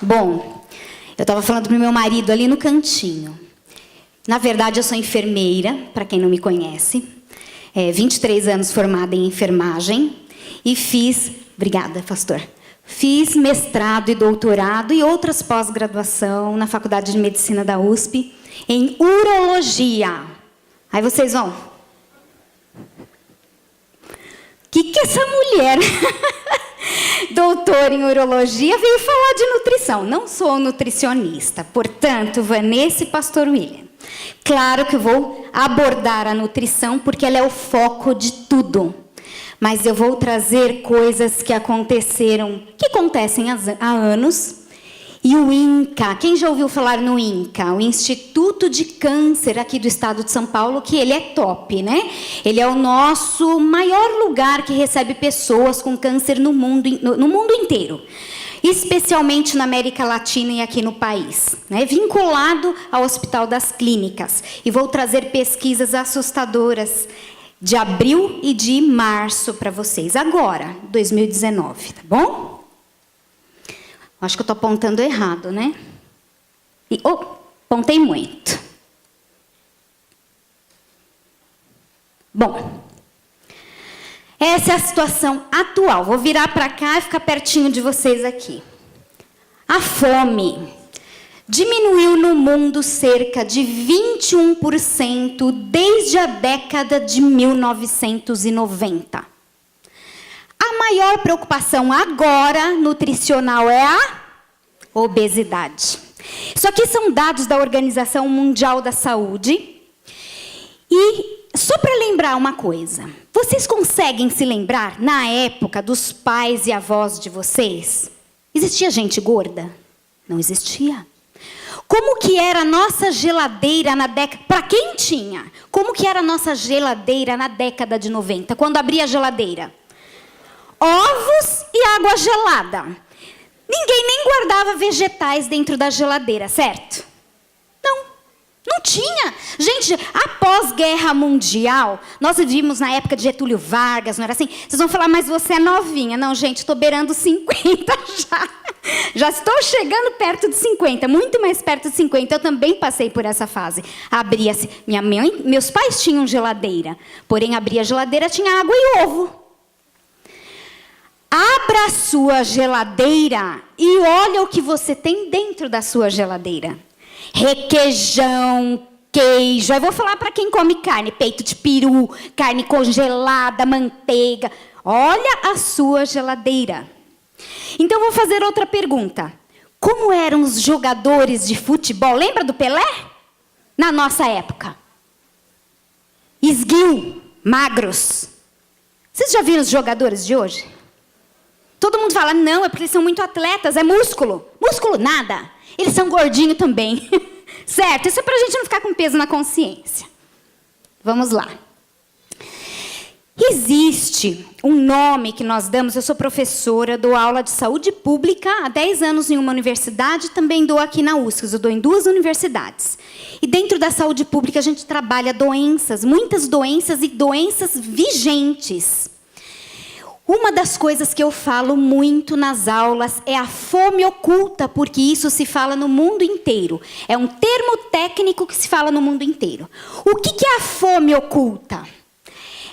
Bom, eu estava falando para o meu marido ali no cantinho. Na verdade, eu sou enfermeira, para quem não me conhece. 23 anos formada em enfermagem. E fiz... Obrigada, pastor. Fiz mestrado e doutorado e outras pós-graduação na Faculdade de Medicina da USP em urologia. Aí vocês vão... O que essa mulher, doutora em urologia, veio falar de nutrição? Não sou nutricionista, portanto, Vanessa e pastor William. Claro que eu vou abordar a nutrição, porque ela é o foco de tudo. Mas eu vou trazer coisas que acontecem há anos. E o INCA, quem já ouviu falar no INCA? O Instituto de Câncer aqui do estado de São Paulo, que ele é top, né? Ele é o nosso maior lugar que recebe pessoas com câncer no mundo inteiro. Especialmente na América Latina e aqui no país, né? Vinculado ao Hospital das Clínicas. E vou trazer pesquisas assustadoras de abril e de março para vocês. Agora, 2019, tá bom? Acho que eu estou apontando errado, né? Apontei muito. Bom, essa é a situação atual. Vou virar para cá e ficar pertinho de vocês aqui. A fome diminuiu no mundo cerca de 21% desde a década de 1990. A maior preocupação agora nutricional é a obesidade. Isso aqui são dados da Organização Mundial da Saúde. E só para lembrar uma coisa, vocês conseguem se lembrar, na época dos pais e avós de vocês, existia gente gorda? Não existia. Como que era a nossa geladeira na década... Para quem tinha? Como que era a nossa geladeira na década de 90, quando abria a geladeira? Ovos e água gelada. Ninguém nem guardava vegetais dentro da geladeira, certo? Não tinha. Gente, após Guerra Mundial, nós vivimos na época de Getúlio Vargas, não era assim? Vocês vão falar, mas você é novinha. Não, gente, estou beirando 50 já. Já estou chegando perto de 50, muito mais perto de 50. Eu também passei por essa fase. Abria-se. Meus pais tinham geladeira, porém abria a geladeira, tinha água e ovo. Abra a sua geladeira e olha o que você tem dentro da sua geladeira. Requeijão, queijo. Eu vou falar para quem come carne. Peito de peru, carne congelada, manteiga. Olha a sua geladeira. Então, eu vou fazer outra pergunta. Como eram os jogadores de futebol? Lembra do Pelé? Na nossa época. Esguio, magros. Vocês já viram os jogadores de hoje? Todo mundo fala, não, é porque eles são muito atletas, é músculo. Músculo, nada. Eles são gordinhos também. Certo? Isso é para a gente não ficar com peso na consciência. Vamos lá. Existe um nome que nós damos, eu sou professora, dou aula de saúde pública há 10 anos em uma universidade, também dou aqui na USC, eu dou em 2 universidades. E dentro da saúde pública a gente trabalha doenças, muitas doenças e doenças vigentes. Uma das coisas que eu falo muito nas aulas é a fome oculta, porque isso se fala no mundo inteiro. É um termo técnico que se fala no mundo inteiro. O que é a fome oculta?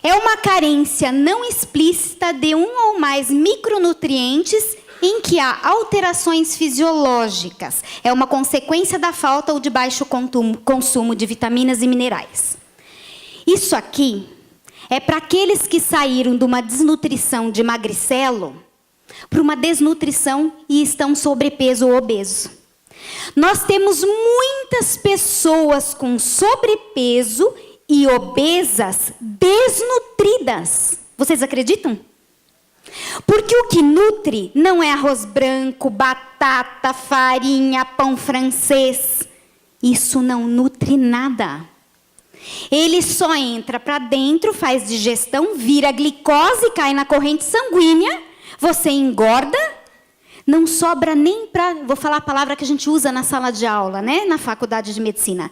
É uma carência não explícita de um ou mais micronutrientes em que há alterações fisiológicas. É uma consequência da falta ou de baixo consumo de vitaminas e minerais. Isso aqui é para aqueles que saíram de uma desnutrição de magricelo para uma desnutrição e estão sobrepeso ou obeso. Nós temos muitas pessoas com sobrepeso e obesas desnutridas. Vocês acreditam? Porque o que nutre não é arroz branco, batata, farinha, pão francês. Isso não nutre nada. Ele só entra para dentro, faz digestão, vira glicose, cai na corrente sanguínea, você engorda, não sobra nem para... Vou falar a palavra que a gente usa na sala de aula, né? Na faculdade de medicina.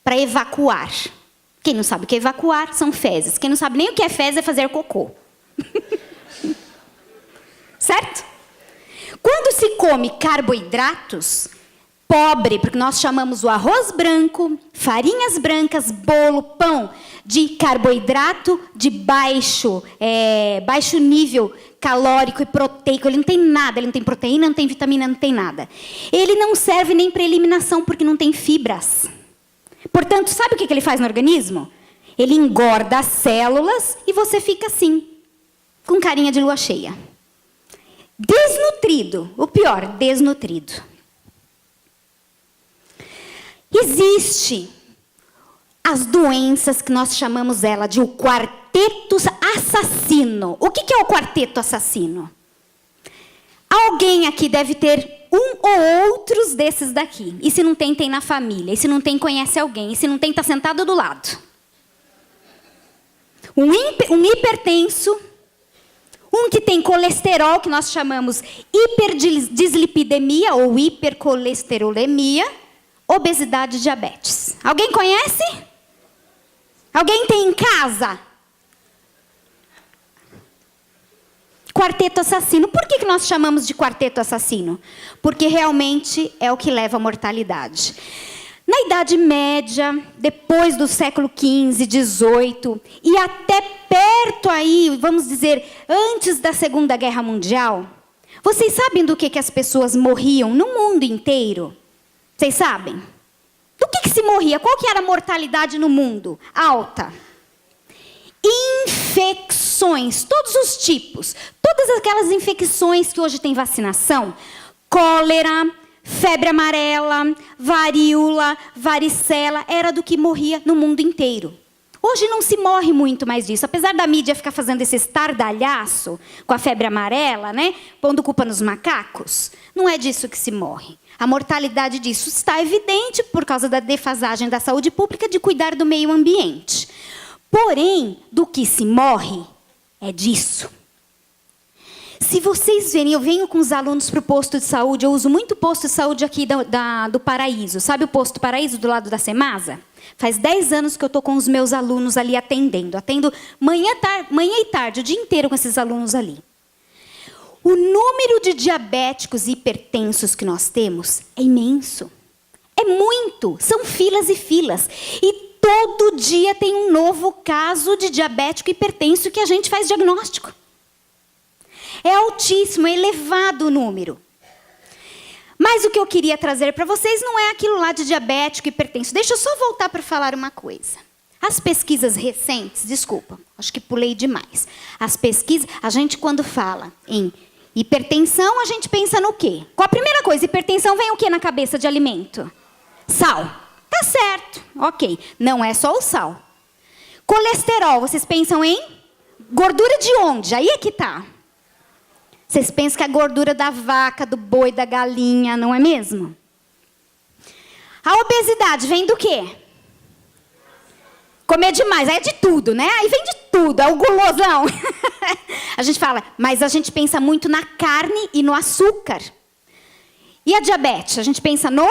Para evacuar. Quem não sabe o que é evacuar são fezes. Quem não sabe nem o que é fezes é fazer cocô. Certo? Quando se come carboidratos, pobre, porque nós chamamos o arroz branco, farinhas brancas, bolo, pão, de carboidrato de baixo nível calórico e proteico. Ele não tem nada, ele não tem proteína, não tem vitamina, não tem nada. Ele não serve nem para eliminação, porque não tem fibras. Portanto, sabe o que ele faz no organismo? Ele engorda as células e você fica assim, com carinha de lua cheia. Desnutrido, o pior, desnutrido. Existe as doenças que nós chamamos ela de o quarteto assassino. O que é o quarteto assassino? Alguém aqui deve ter um ou outros desses daqui. E se não tem, tem na família. E se não tem, conhece alguém. E se não tem, está sentado do lado. Um hipertenso, um que tem colesterol, que nós chamamos hiperdislipidemia ou hipercolesterolemia, obesidade e diabetes. Alguém conhece? Alguém tem em casa? Quarteto assassino. Por que nós chamamos de quarteto assassino? Porque realmente é o que leva à mortalidade. Na Idade Média, depois do século XV, XVIII, e até perto aí, vamos dizer, antes da Segunda Guerra Mundial, vocês sabem do que as pessoas morriam no mundo inteiro? Vocês sabem? Do que se morria? Qual que era a mortalidade no mundo? Alta. Infecções, todos os tipos. Todas aquelas infecções que hoje tem vacinação. Cólera, febre amarela, varíola, varicela, era do que morria no mundo inteiro. Hoje não se morre muito mais disso. Apesar da mídia ficar fazendo esse estardalhaço com a febre amarela, né? Pondo culpa nos macacos, não é disso que se morre. A mortalidade disso está evidente por causa da defasagem da saúde pública de cuidar do meio ambiente. Porém, do que se morre é disso. Se vocês verem, eu venho com os alunos para o posto de saúde, eu uso muito o posto de saúde aqui do Paraíso. Sabe o posto Paraíso do lado da Semasa? Faz 10 anos que eu estou com os meus alunos ali atendendo. Atendo manhã e tarde, o dia inteiro com esses alunos ali. O número de diabéticos e hipertensos que nós temos é imenso. É muito. São filas e filas. E todo dia tem um novo caso de diabético e hipertenso que a gente faz diagnóstico. É altíssimo, é elevado o número. Mas o que eu queria trazer para vocês não é aquilo lá de diabético e hipertenso. Deixa eu só voltar para falar uma coisa. As pesquisas recentes, desculpa, acho que pulei demais. As pesquisas, a gente quando fala em hipertensão, a gente pensa no quê? Qual a primeira coisa? Hipertensão vem o quê na cabeça de alimento? Sal. Tá certo, ok. Não é só o sal. Colesterol, vocês pensam em gordura de onde? Aí é que tá. Vocês pensam que é a gordura da vaca, do boi, da galinha, não é mesmo? A obesidade vem do quê? Comer demais, aí é de tudo, né? Aí vem de tudo, é o gulosão. A gente fala, mas a gente pensa muito na carne e no açúcar. E a diabetes? A gente pensa no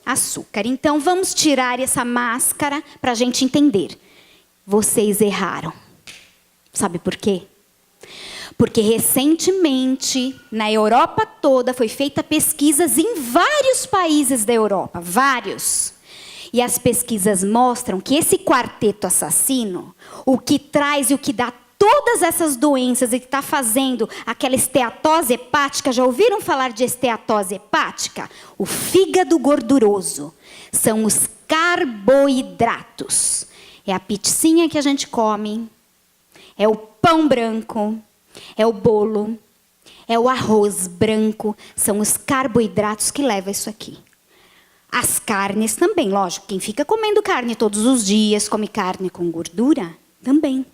açúcar. Então, vamos tirar essa máscara para a gente entender. Vocês erraram. Sabe por quê? Porque recentemente, na Europa toda, foi feita pesquisas em vários países da Europa, vários. E as pesquisas mostram que esse quarteto assassino, o que traz e o que dá todas essas doenças e que está fazendo aquela esteatose hepática, já ouviram falar de esteatose hepática? O fígado gorduroso. São os carboidratos. É a pizzinha que a gente come, é o pão branco, é o bolo, é o arroz branco, são os carboidratos que levam isso aqui. As carnes também, lógico, quem fica comendo carne todos os dias, come carne com gordura, também.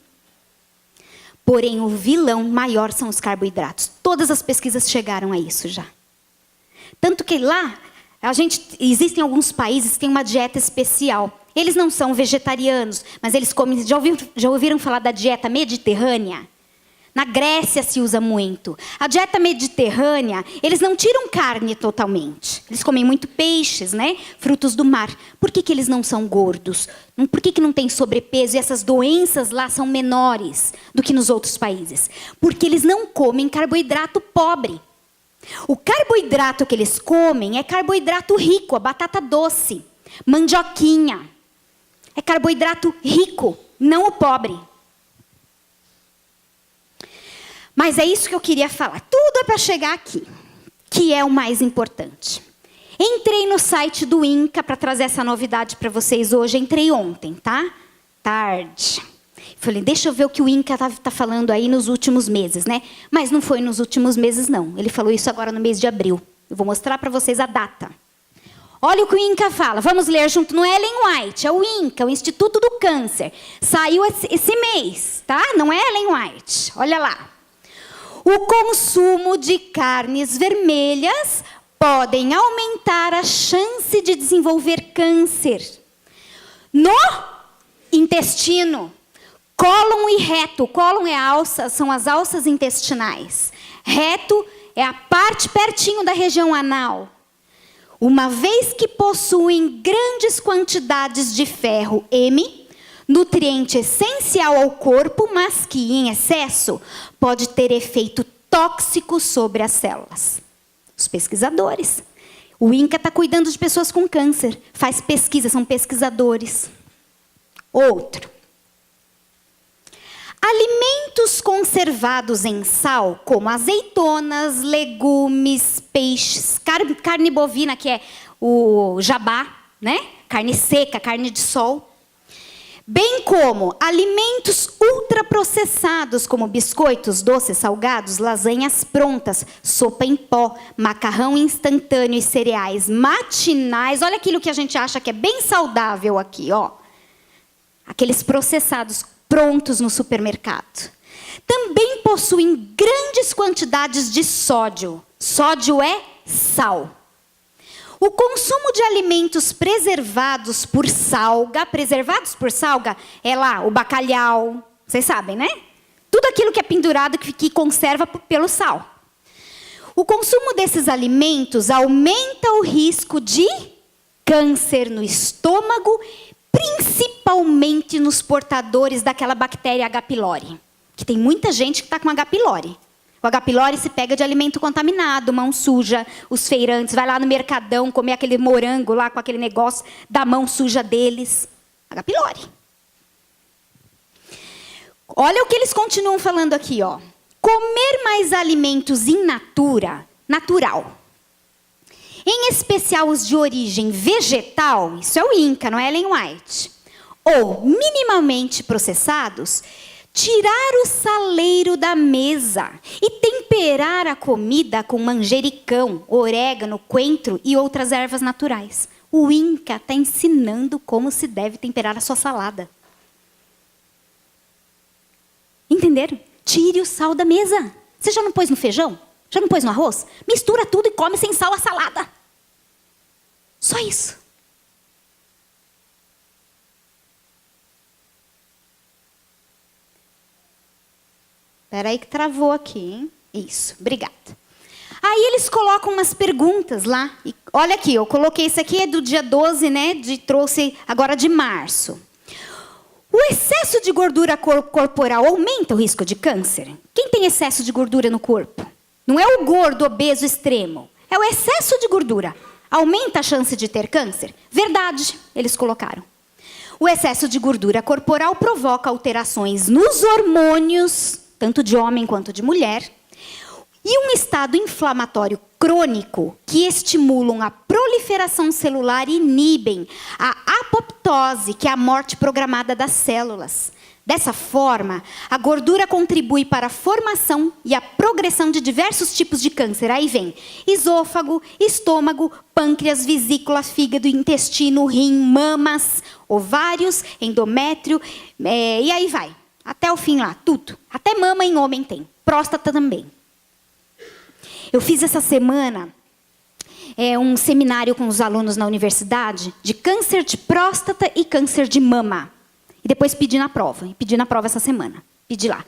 Porém, o vilão maior são os carboidratos. Todas as pesquisas chegaram a isso já. Tanto que lá, existem alguns países que têm uma dieta especial. Eles não são vegetarianos, mas eles comem, já ouviram falar da dieta mediterrânea? Na Grécia se usa muito. A dieta mediterrânea, eles não tiram carne totalmente. Eles comem muito peixes, né? Frutos do mar. Por que eles não são gordos? Por que não tem sobrepeso e essas doenças lá são menores do que nos outros países? Porque eles não comem carboidrato pobre. O carboidrato que eles comem é carboidrato rico, a batata doce, mandioquinha. É carboidrato rico, não o pobre. Mas é isso que eu queria falar. Tudo é para chegar aqui, que é o mais importante. Entrei no site do INCA para trazer essa novidade para vocês hoje. Entrei ontem, tá? Tarde. Falei, deixa eu ver o que o INCA tá falando aí nos últimos meses, né? Mas não foi nos últimos meses, não. Ele falou isso agora no mês de abril. Eu vou mostrar para vocês a data. Olha o que o INCA fala. Vamos ler junto. Não é Ellen White, é o INCA, o Instituto do Câncer. Saiu esse mês, tá? Não é Ellen White. Olha lá. O consumo de carnes vermelhas podem aumentar a chance de desenvolver câncer no intestino, cólon e reto. Cólon é a alça, são as alças intestinais. Reto é a parte pertinho da região anal. Uma vez que possuem grandes quantidades de ferro M, nutriente essencial ao corpo, mas que em excesso pode ter efeito tóxico sobre as células. Os pesquisadores. O INCA está cuidando de pessoas com câncer. Faz pesquisa, são pesquisadores. Outro. Alimentos conservados em sal, como azeitonas, legumes, peixes, carne bovina, que é o jabá, né? Carne seca, carne de sol. Bem como alimentos ultraprocessados, como biscoitos, doces, salgados, lasanhas prontas, sopa em pó, macarrão instantâneo e cereais matinais. Olha aquilo que a gente acha que é bem saudável aqui, ó. Aqueles processados prontos no supermercado. Também possuem grandes quantidades de sódio. Sódio é sal. O consumo de alimentos preservados por salga, é lá o bacalhau, vocês sabem, né? Tudo aquilo que é pendurado, que conserva pelo sal. O consumo desses alimentos aumenta o risco de câncer no estômago, principalmente nos portadores daquela bactéria H. pylori. Que tem muita gente que está com H. pylori. O H. pylori se pega de alimento contaminado, mão suja, os feirantes, vai lá no mercadão comer aquele morango lá com aquele negócio da mão suja deles. H. pylori. Olha o que eles continuam falando aqui, ó. Comer mais alimentos in natura, natural. Em especial os de origem vegetal, isso é o INCA, não é Ellen White, ou minimamente processados, tirar o saleiro da mesa e temperar a comida com manjericão, orégano, coentro e outras ervas naturais. O INCA está ensinando como se deve temperar a sua salada. Entenderam? Tire o sal da mesa. Você já não pôs no feijão? Já não pôs no arroz? Mistura tudo e come sem sal a salada. Só isso. Espera aí que travou aqui, hein? Isso, obrigada. Aí eles colocam umas perguntas lá. E olha aqui, eu coloquei isso aqui, é do dia 12, né? Trouxe agora de março. O excesso de gordura corporal aumenta o risco de câncer? Quem tem excesso de gordura no corpo? Não é o gordo obeso extremo. É o excesso de gordura. Aumenta a chance de ter câncer? Verdade, eles colocaram. O excesso de gordura corporal provoca alterações nos hormônios, tanto de homem quanto de mulher, e um estado inflamatório crônico que estimulam a proliferação celular e inibem a apoptose, que é a morte programada das células. Dessa forma, a gordura contribui para a formação e a progressão de diversos tipos de câncer. Aí vem esôfago, estômago, pâncreas, vesícula, fígado, intestino, rim, mamas, ovários, endométrio, e aí vai. Até o fim lá, tudo. Até mama em homem tem. Próstata também. Eu fiz essa semana um seminário com os alunos na universidade de câncer de próstata e câncer de mama. E depois pedi na prova. Pedi na prova essa semana. Pedi lá.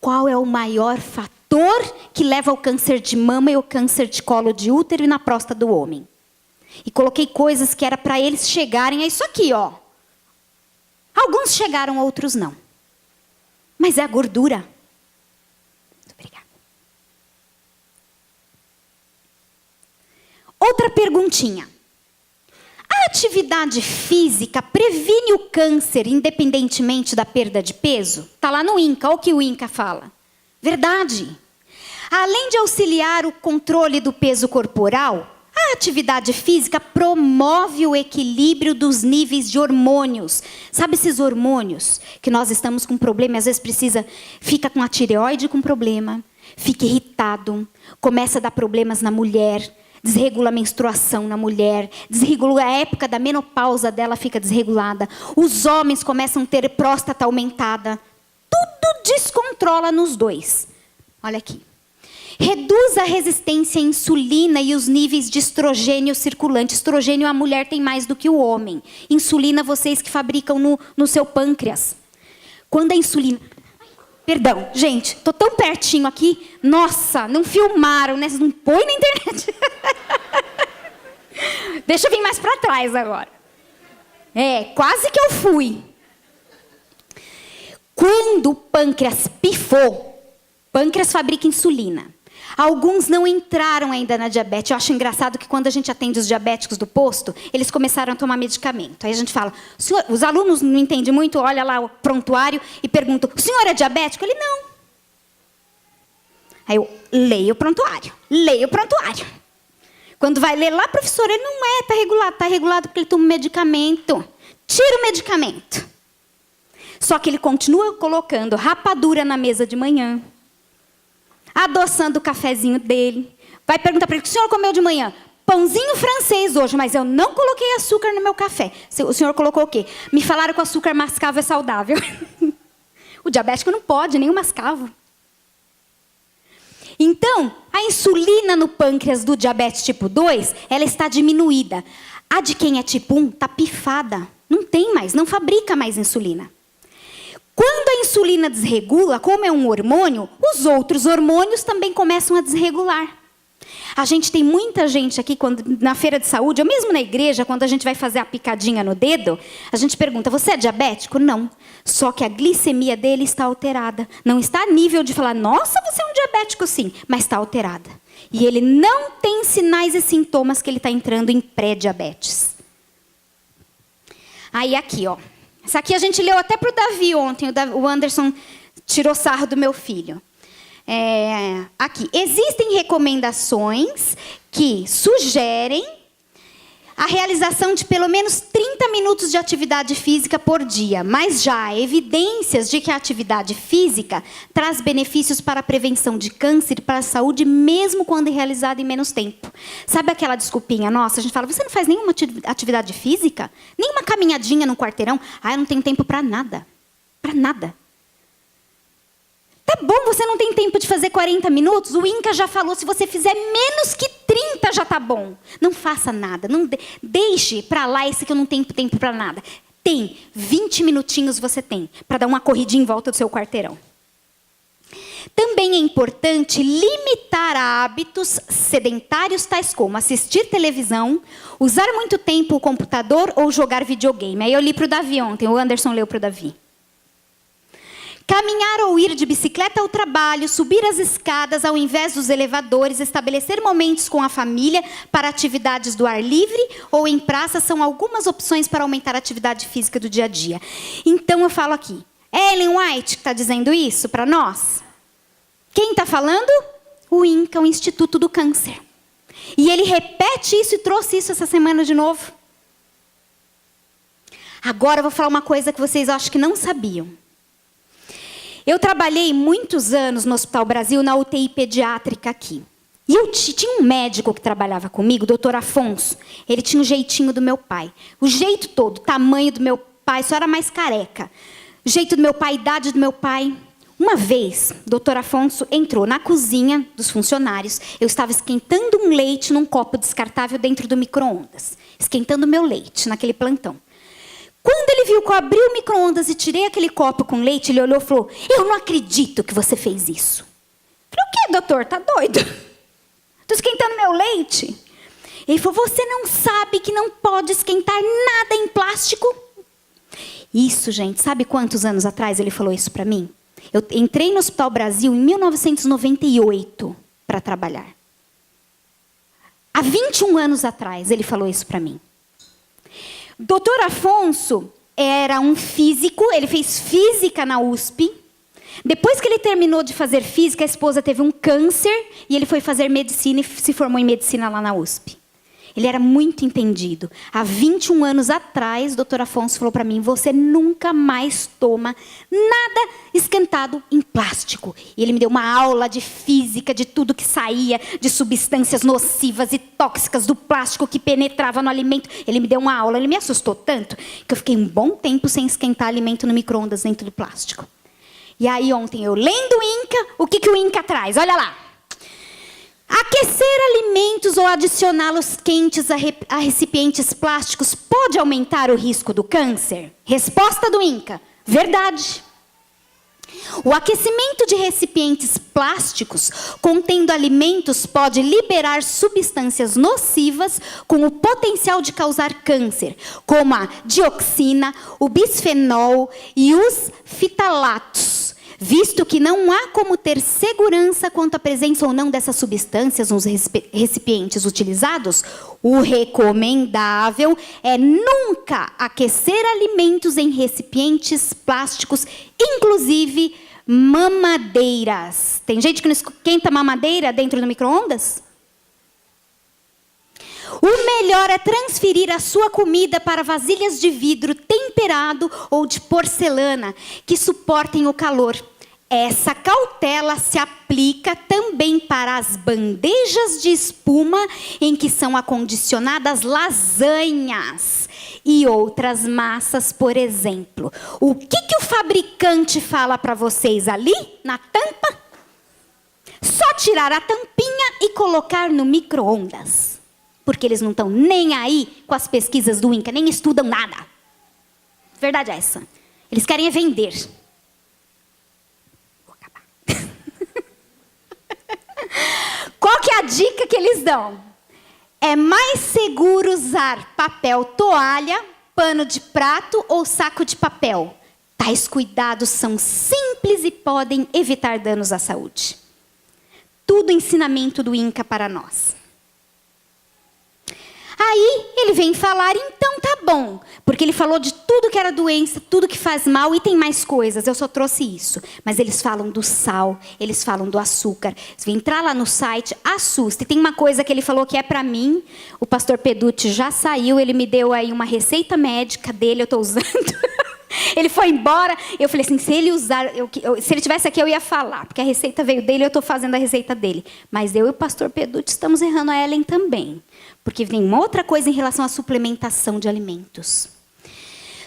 Qual é o maior fator que leva ao câncer de mama e ao câncer de colo de útero e na próstata do homem? E coloquei coisas que era para eles chegarem a isso aqui, ó. Alguns chegaram, outros não. Mas é a gordura. Muito obrigada. Outra perguntinha. A atividade física previne o câncer independentemente da perda de peso? Está lá no INCA, olha o que o INCA fala. Verdade. Além de auxiliar o controle do peso corporal, a atividade física promove o equilíbrio dos níveis de hormônios. Sabe esses hormônios que nós estamos com problema, às vezes fica com a tireoide com problema, fica irritado, começa a dar problemas na mulher, desregula a menstruação na mulher, desregula a época da menopausa dela, fica desregulada. Os homens começam a ter próstata aumentada. Tudo descontrola nos dois. Olha aqui. Reduz a resistência à insulina e os níveis de estrogênio circulante. Estrogênio a mulher tem mais do que o homem. Insulina vocês que fabricam no seu pâncreas. Quando a insulina... Perdão, gente, estou tão pertinho aqui. Nossa, não filmaram, né? Vocês não põem na internet. Deixa eu vir mais para trás agora. Quase que eu fui. Quando o pâncreas pifou, pâncreas fabrica insulina. Alguns não entraram ainda na diabetes. Eu acho engraçado que quando a gente atende os diabéticos do posto, eles começaram a tomar medicamento. Aí a gente fala, os alunos não entendem muito, olha lá o prontuário e perguntam, o senhor é diabético? Ele, não. Aí eu leio o prontuário, leio o prontuário. Quando vai ler lá, professor, ele não é, está regulado porque ele toma medicamento. Tira o medicamento. Só que ele continua colocando rapadura na mesa de manhã, adoçando o cafezinho dele. Vai perguntar para ele, o que o senhor comeu de manhã? Pãozinho francês hoje, mas eu não coloquei açúcar no meu café. O senhor colocou o quê? Me falaram que o açúcar mascavo é saudável. O diabético não pode, nem o mascavo. Então, a insulina no pâncreas do diabetes tipo 2, ela está diminuída. A de quem é tipo 1 está pifada. Não tem mais, não fabrica mais insulina. Quando a insulina desregula, como é um hormônio, os outros hormônios também começam a desregular. A gente tem muita gente aqui, na feira de saúde, ou mesmo na igreja, quando a gente vai fazer a picadinha no dedo, a gente pergunta, você é diabético? Não. Só que a glicemia dele está alterada. Não está a nível de falar, nossa, você é um diabético sim, mas está alterada. E ele não tem sinais e sintomas que ele está entrando em pré-diabetes. Aí aqui, ó. Essa aqui a gente leu até para o Davi ontem. O Anderson tirou sarro do meu filho. Aqui. Existem recomendações que sugerem a realização de pelo menos 30 minutos de atividade física por dia. Mas já há evidências de que a atividade física traz benefícios para a prevenção de câncer e para a saúde, mesmo quando é realizada em menos tempo. Sabe aquela desculpinha nossa? A gente fala, você não faz nenhuma atividade física? Nenhuma caminhadinha no quarteirão? Eu não tenho tempo para nada. Para nada. Tá bom, você não tem tempo de fazer 40 minutos? O INCA já falou, se você fizer menos que 30 já tá bom. Não faça nada, não deixe para lá esse que eu não tenho tempo para nada. Tem, 20 minutinhos você tem, para dar uma corridinha em volta do seu quarteirão. Também é importante limitar hábitos sedentários, tais como assistir televisão, usar muito tempo o computador ou jogar videogame. Aí eu li para o Davi ontem, o Anderson leu para o Davi. Caminhar ou ir de bicicleta ao trabalho, subir as escadas ao invés dos elevadores, estabelecer momentos com a família para atividades do ar livre ou em praça são algumas opções para aumentar a atividade física do dia a dia. Então eu falo aqui, Ellen White que está dizendo isso para nós. Quem está falando? O INCA, o Instituto do Câncer. E ele repete isso e trouxe isso essa semana de novo. Agora eu vou falar uma coisa que vocês acham que não sabiam. Eu trabalhei muitos anos no Hospital Brasil, na UTI pediátrica aqui. E eu tinha um médico que trabalhava comigo, o doutor Afonso. Ele tinha o jeitinho do meu pai. O jeito todo, o tamanho do meu pai, só era mais careca. O jeito do meu pai, a idade do meu pai. Uma vez, o doutor Afonso entrou na cozinha dos funcionários. Eu estava esquentando um leite num copo descartável dentro do micro-ondas. Esquentando meu leite naquele plantão. Quando ele viu que eu abri o micro-ondas e tirei aquele copo com leite, ele olhou e falou, eu não acredito que você fez isso. Eu falei, o quê, doutor? Tá doido? Estou esquentando meu leite. Ele falou, você não sabe que não pode esquentar nada em plástico? Isso, gente, sabe quantos anos atrás ele falou isso para mim? Eu entrei no Hospital Brasil em 1998 para trabalhar. Há 21 anos atrás, ele falou isso para mim. Dr. Afonso era um físico, ele fez física na USP. Depois que ele terminou de fazer física, a esposa teve um câncer e ele foi fazer medicina e se formou em medicina lá na USP. Ele era muito entendido. Há 21 anos atrás, o doutor Afonso falou para mim, você nunca mais toma nada esquentado em plástico. E ele me deu uma aula de física, de tudo que saía, de substâncias nocivas e tóxicas do plástico que penetrava no alimento. Ele me deu uma aula, ele me assustou tanto, que eu fiquei um bom tempo sem esquentar alimento no micro-ondas dentro do plástico. E aí ontem, eu lendo o INCA, o que o INCA traz? Olha lá. Aquecer alimentos ou adicioná-los quentes a recipientes plásticos pode aumentar o risco do câncer? Resposta do INCA: verdade. O aquecimento de recipientes plásticos contendo alimentos pode liberar substâncias nocivas com o potencial de causar câncer, como a dioxina, o bisfenol e os fitalatos. Visto que não há como ter segurança quanto à presença ou não dessas substâncias nos recipientes utilizados, o recomendável é nunca aquecer alimentos em recipientes plásticos, inclusive mamadeiras. Tem gente que não esquenta mamadeira dentro do micro-ondas? O melhor é transferir a sua comida para vasilhas de vidro temperado ou de porcelana, que suportem o calor. Essa cautela se aplica também para as bandejas de espuma em que são acondicionadas lasanhas e outras massas, por exemplo. O que o fabricante fala para vocês ali, na tampa? Só tirar a tampinha e colocar no micro-ondas. Porque eles não estão nem aí com as pesquisas do INCA, nem estudam nada. Verdade é essa. Eles querem é vender. Vou acabar. Qual que é a dica que eles dão? É mais seguro usar papel toalha, pano de prato ou saco de papel. Tais cuidados são simples e podem evitar danos à saúde. Tudo ensinamento do INCA para nós. Aí ele vem falar, então tá bom, porque ele falou de tudo que era doença, tudo que faz mal e tem mais coisas, eu só trouxe isso. Mas eles falam do sal, eles falam do açúcar. Se entrar lá no site, assusta. E tem uma coisa que ele falou que é para mim, o pastor Peducci já saiu, ele me deu aí uma receita médica dele, eu estou usando. Ele foi embora, eu falei assim, se ele usar, se ele tivesse aqui eu ia falar, porque a receita veio dele, eu estou fazendo a receita dele. Mas eu e o pastor Peducci estamos errando a Ellen também. Porque tem uma outra coisa em relação à suplementação de alimentos.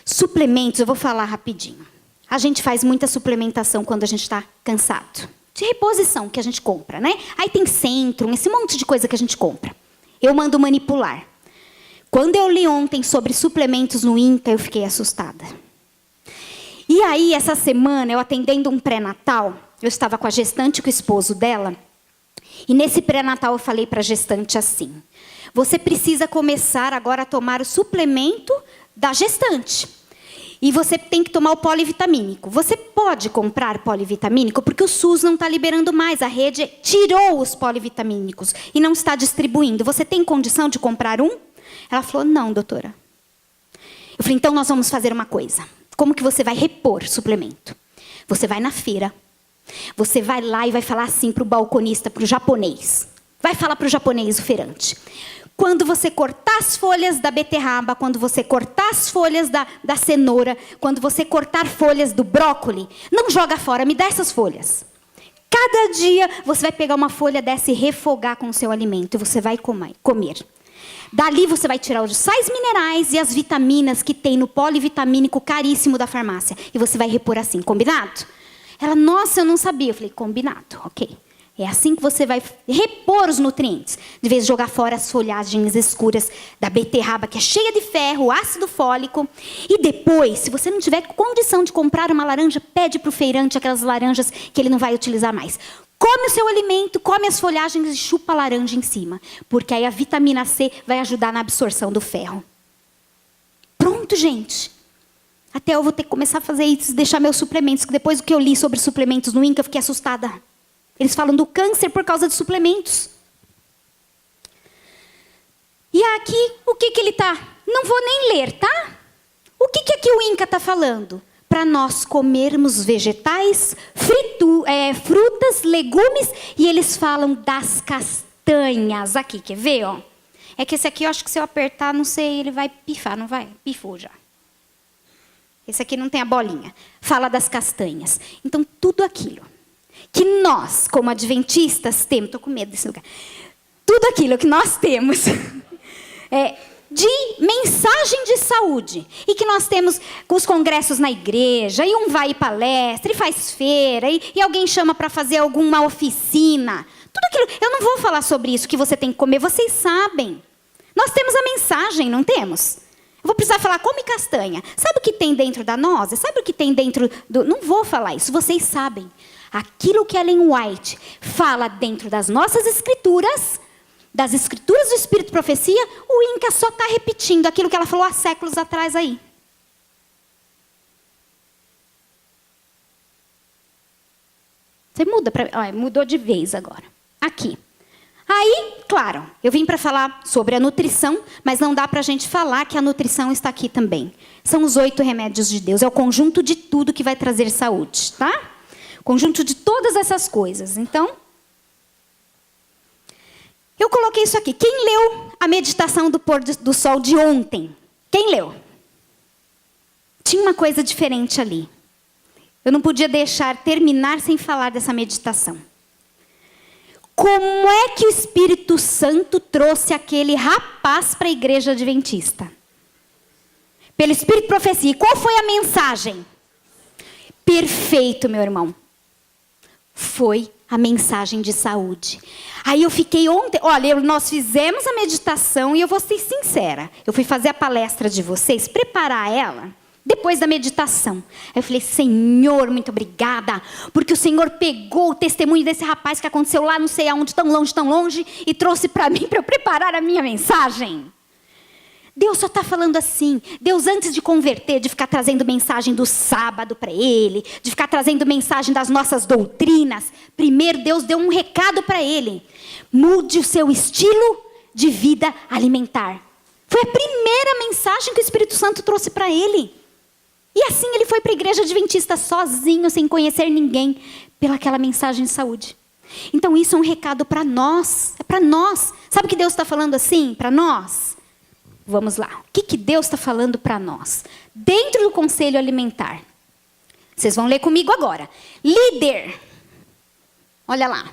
Suplementos, eu vou falar rapidinho. A gente faz muita suplementação quando a gente está cansado. De reposição que a gente compra, né? Aí tem Centrum, esse monte de coisa que a gente compra. Eu mando manipular. Quando eu li ontem sobre suplementos no INCA, eu fiquei assustada. E aí, essa semana, eu atendendo um pré-natal, eu estava com a gestante e com o esposo dela, e nesse pré-natal eu falei para a gestante assim, você precisa começar agora a tomar o suplemento da gestante. E você tem que tomar o polivitamínico. Você pode comprar polivitamínico porque o SUS não está liberando mais. A rede tirou os polivitamínicos e não está distribuindo. Você tem condição de comprar um? Ela falou, não, doutora. Eu falei, então nós vamos fazer uma coisa. Como que você vai repor suplemento? Você vai na feira. Você vai lá e vai falar assim para o balconista, para o japonês. Vai falar para o japonês, o feirante. Quando você cortar as folhas da beterraba, quando você cortar as folhas da cenoura, quando você cortar folhas do brócoli, não joga fora, me dá essas folhas. Cada dia você vai pegar uma folha dessa e refogar com o seu alimento e você vai comer. Dali você vai tirar os sais minerais e as vitaminas que tem no polivitamínico caríssimo da farmácia. E você vai repor assim, combinado? Ela, nossa, eu não sabia. Eu falei, combinado, ok. É assim que você vai repor os nutrientes. De vez de jogar fora as folhagens escuras da beterraba, que é cheia de ferro, ácido fólico. E depois, se você não tiver condição de comprar uma laranja, pede para o feirante aquelas laranjas que ele não vai utilizar mais. Come o seu alimento, come as folhagens e chupa a laranja em cima. Porque aí a vitamina C vai ajudar na absorção do ferro. Pronto, gente. Até eu vou ter que começar a fazer isso, deixar meus suplementos. Que depois do que eu li sobre suplementos no INCA, eu fiquei assustada. Eles falam do câncer por causa de suplementos. E aqui, o que ele está? Não vou nem ler, tá? O que aqui o INCA está falando? Para nós comermos vegetais, frutas, legumes, e eles falam das castanhas. Aqui, quer ver? Ó? É que esse aqui, eu acho que se eu apertar, não sei, ele vai pifar, não vai? Pifou já. Esse aqui não tem a bolinha. Fala das castanhas. Então, tudo aquilo que nós, como adventistas, temos... Estou com medo desse lugar. Tudo aquilo que nós temos de mensagem de saúde. E que nós temos com os congressos na igreja, e um vai em palestra, e faz feira, e alguém chama para fazer alguma oficina. Tudo aquilo... Eu não vou falar sobre isso, que você tem que comer, vocês sabem. Nós temos a mensagem, não temos? Eu vou precisar falar, come castanha. Sabe o que tem dentro da noz? Sabe o que tem dentro do... Não vou falar isso, vocês sabem. Aquilo que Ellen White fala dentro das nossas escrituras, das escrituras do Espírito e Profecia, o INCA só está repetindo aquilo que ela falou há séculos atrás aí. Você muda para... mudou de vez agora. Aqui. Aí, claro, eu vim para falar sobre a nutrição, mas não dá para a gente falar que a nutrição está aqui também. São os 8 remédios de Deus. É o conjunto de tudo que vai trazer saúde, tá? Conjunto de todas essas coisas. Então, eu coloquei isso aqui. Quem leu a meditação do pôr do sol de ontem? Quem leu? Tinha uma coisa diferente ali. Eu não podia deixar terminar sem falar dessa meditação. Como é que o Espírito Santo trouxe aquele rapaz para a igreja adventista? Pelo Espírito de Profecia. E qual foi a mensagem? Perfeito, meu irmão. Foi a mensagem de saúde. Aí eu fiquei ontem... Olha, nós fizemos a meditação e eu vou ser sincera. Eu fui fazer a palestra de vocês, preparar ela... Depois da meditação. Aí eu falei, Senhor, muito obrigada. Porque o Senhor pegou o testemunho desse rapaz que aconteceu lá, não sei aonde, tão longe, e trouxe para mim, para eu preparar a minha mensagem. Deus só está falando assim. Deus, antes de converter, de ficar trazendo mensagem do sábado para ele, de ficar trazendo mensagem das nossas doutrinas, primeiro Deus deu um recado para ele. Mude o seu estilo de vida alimentar. Foi a primeira mensagem que o Espírito Santo trouxe para ele. E assim ele foi para a igreja adventista sozinho, sem conhecer ninguém, pelaquela mensagem de saúde. Então isso é um recado para nós. É para nós. Sabe o que Deus está falando assim para nós? Vamos lá. O que Deus está falando para nós? Dentro do conselho alimentar. Vocês vão ler comigo agora. Líder. Olha lá.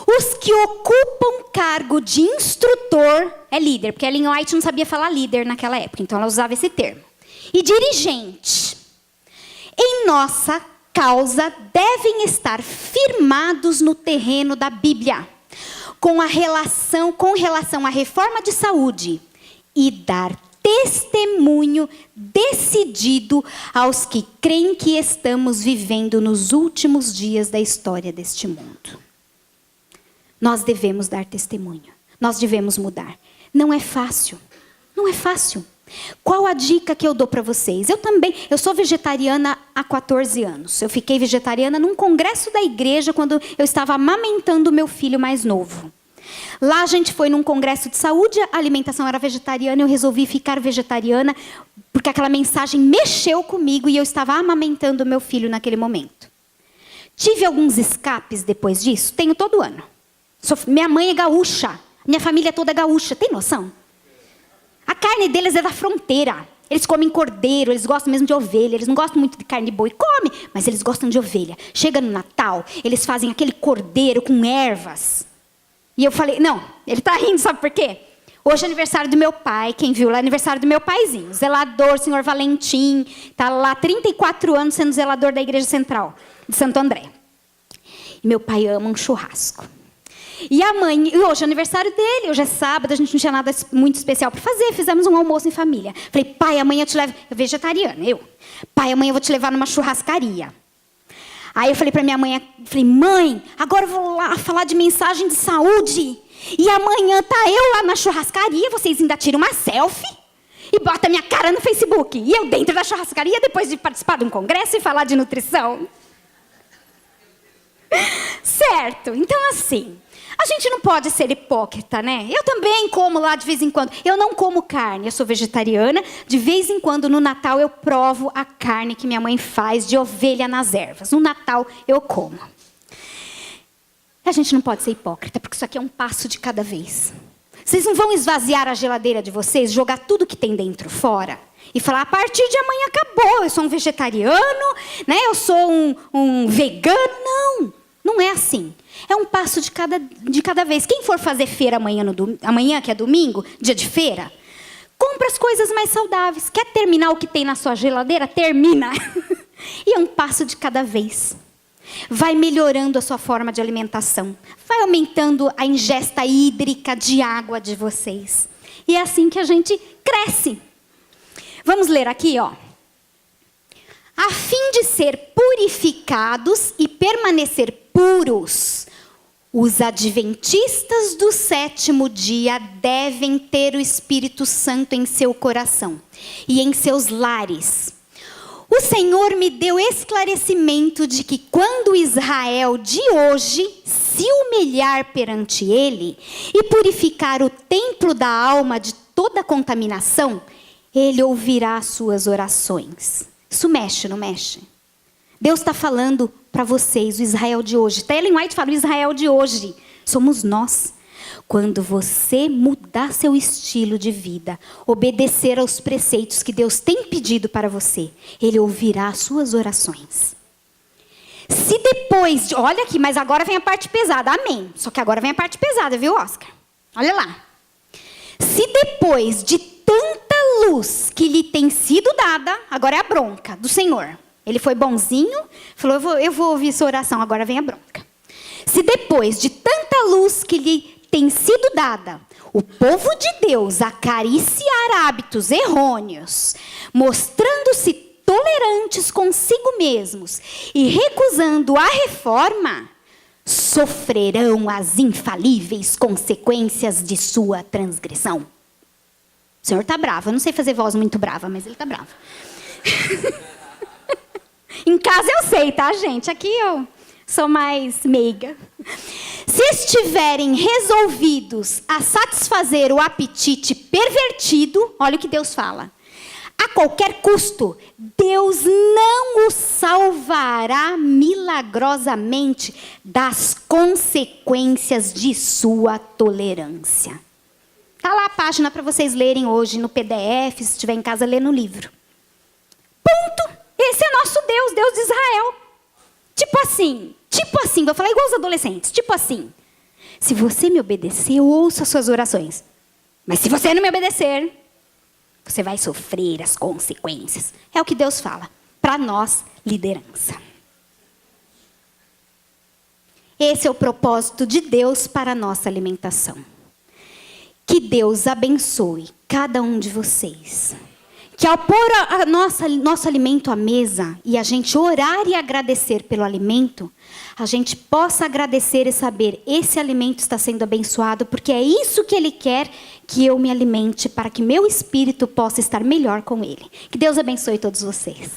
Os que ocupam cargo de instrutor é líder. Porque a Ellen White não sabia falar líder naquela época. Então ela usava esse termo. E dirigente, em nossa causa, devem estar firmados no terreno da Bíblia, com relação à reforma de saúde, e dar testemunho decidido aos que creem que estamos vivendo nos últimos dias da história deste mundo. Nós devemos dar testemunho, nós devemos mudar. Não é fácil, não é fácil. Qual a dica que eu dou para vocês? Eu sou vegetariana há 14 anos. Eu fiquei vegetariana num congresso da igreja quando eu estava amamentando o meu filho mais novo. Lá a gente foi num congresso de saúde, a alimentação era vegetariana, eu resolvi ficar vegetariana, porque aquela mensagem mexeu comigo e eu estava amamentando o meu filho naquele momento. Tive alguns escapes depois disso? Tenho todo ano. Minha mãe é gaúcha, minha família toda é gaúcha, tem noção? A carne deles é da fronteira. Eles comem cordeiro, eles gostam mesmo de ovelha. Eles não gostam muito de carne de boi. Come, mas eles gostam de ovelha. Chega no Natal, eles fazem aquele cordeiro com ervas. E eu falei, não, ele está rindo, sabe por quê? Hoje é aniversário do meu pai. Quem viu lá é aniversário do meu paizinho. Zelador, senhor Valentim. Está lá 34 anos sendo zelador da Igreja Central de Santo André. E meu pai ama um churrasco. E hoje é aniversário dele, hoje é sábado, a gente não tinha nada muito especial para fazer, fizemos um almoço em família. Falei, pai, amanhã eu te levo... Eu vegetariana, Pai, amanhã eu vou te levar numa churrascaria. Aí eu falei para minha mãe, mãe, agora eu vou lá falar de mensagem de saúde. E amanhã tá eu lá na churrascaria, vocês ainda tiram uma selfie e botam minha cara no Facebook. E eu dentro da churrascaria, depois de participar de um congresso e falar de nutrição. Certo, então assim... A gente não pode ser hipócrita, né? Eu também como lá de vez em quando. Eu não como carne, eu sou vegetariana. De vez em quando, no Natal, eu provo a carne que minha mãe faz de ovelha nas ervas. No Natal, eu como. A gente não pode ser hipócrita, porque isso aqui é um passo de cada vez. Vocês não vão esvaziar a geladeira de vocês, jogar tudo que tem dentro fora e falar, a partir de amanhã acabou, eu sou um vegetariano, né? Eu sou um vegano. Não, não é assim. É um passo de cada vez. Quem for fazer feira amanhã, que é domingo, dia de feira, compra as coisas mais saudáveis. Quer terminar o que tem na sua geladeira? Termina. E é um passo de cada vez. Vai melhorando a sua forma de alimentação. Vai aumentando a ingesta hídrica de água de vocês. E é assim que a gente cresce. Vamos ler aqui, ó. A fim de ser purificados e permanecer puros, os adventistas do 7º dia devem ter o Espírito Santo em seu coração e em seus lares. O Senhor me deu esclarecimento de que quando Israel de hoje se humilhar perante Ele e purificar o templo da alma de toda contaminação, Ele ouvirá as suas orações. Isso mexe, não mexe? Deus está falando para vocês, o Israel de hoje. Ellen White fala, o Israel de hoje somos nós. Quando você mudar seu estilo de vida, obedecer aos preceitos que Deus tem pedido para você, Ele ouvirá as suas orações. Se depois, olha aqui, mas agora vem a parte pesada, amém. Só que agora vem a parte pesada, viu, Oscar? Olha lá. Se depois de tanta luz que lhe tem sido dada, agora é a bronca do Senhor. Ele foi bonzinho, falou, eu vou ouvir sua oração, agora vem a bronca. Se depois de tanta luz que lhe tem sido dada, o povo de Deus acariciar hábitos errôneos, mostrando-se tolerantes consigo mesmos e recusando a reforma, sofrerão as infalíveis consequências de sua transgressão. O Senhor está bravo. Eu não sei fazer voz muito brava, mas Ele está bravo. Em casa eu sei, tá, gente? Aqui eu sou mais meiga. Se estiverem resolvidos a satisfazer o apetite pervertido, olha o que Deus fala. A qualquer custo, Deus não os salvará milagrosamente das consequências de sua tolerância. Está lá a página para vocês lerem hoje no PDF, se estiver em casa, lê no livro. Ponto. Esse é nosso Deus, Deus de Israel. Tipo assim, vou falar igual os adolescentes, tipo assim. Se você me obedecer, eu ouço as suas orações. Mas se você não me obedecer, você vai sofrer as consequências. É o que Deus fala. Para nós, liderança. Esse é o propósito de Deus para a nossa alimentação. Que Deus abençoe cada um de vocês. Que ao pôr nosso alimento à mesa e a gente orar e agradecer pelo alimento, a gente possa agradecer e saber, esse alimento está sendo abençoado, porque é isso que Ele quer que eu me alimente, para que meu espírito possa estar melhor com Ele. Que Deus abençoe todos vocês.